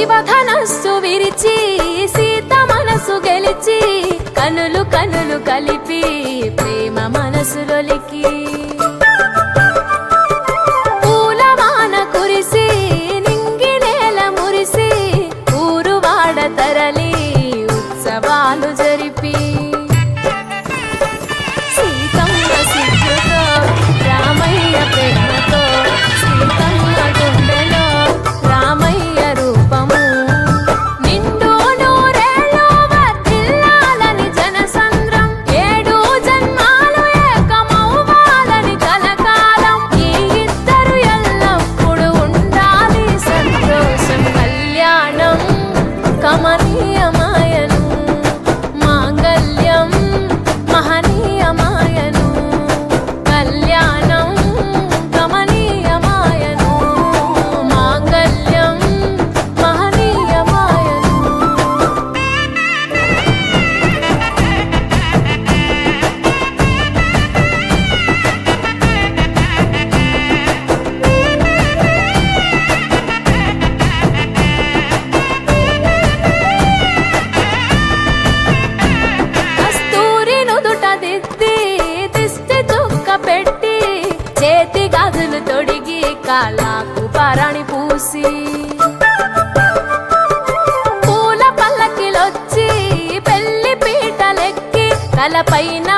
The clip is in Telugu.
శివధనస్సు విరిచి సీత మనసు గెలిచి కనులు కనులు కలిపి ప్రేమ మనసులొలికి పూలవాన కురిసి నింగి నేల మురిసి ఊరువాడ తరలి ఉత్సవాలు జరిపి సీతమ్మ సిగ్గుతో రామయ్య ప్రేమతో సీతమ్మ గుండెలో రామయ్య రూపము నిండు నూరేళ్ళు వర్ధిల్లాలని జనసంద్రం ఏడు జన్మాలు ఏకమవ్వాలని కలకాలం ఈ ఇద్దరు ఎల్లప్పుడూ ఉండాలి సంతోషం కళ్యాణం కమనీయమాయను మాంగళ్యం మహనీయమాయను కళ్యాణం కమనీయమాయను మాంగళ్యం మహనీయమాయను కస్తూరి నుదుట దిద్ది దిష్టి చుక్క పెట్టి చేతి గాజులు తొడిగి కాళ్ళకు పరణి పూసి పూల పల్లకిలొచ్చి పెళ్లి పీటలెక్కి తలపైన